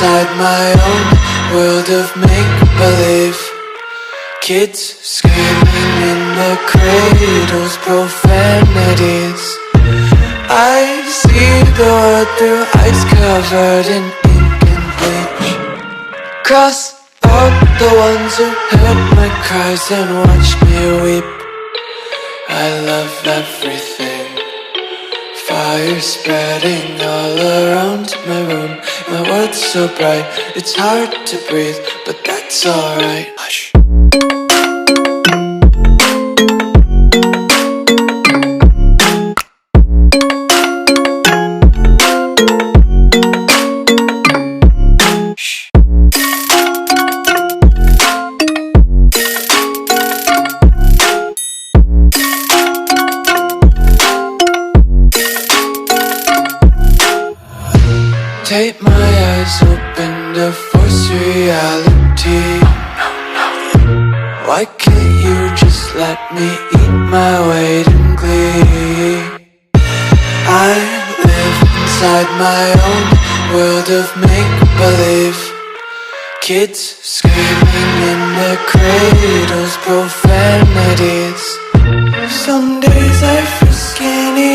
inside my own world of make-believe. Kids screaming in their cradles, profanities. I see the world through eyes covered in ink and bleach. Cross out the ones who heard my cries and watched me weep. I love everything. Fire spreading all around my room. My world's so bright, it's hard to breathe, but that's alright. Hush. Tape my eyes open to force reality. Why can't you just let me eat my weight in glee? I live inside my own world of make-believe. Kids screaming in their cradles, profanities. Some days I feel skinny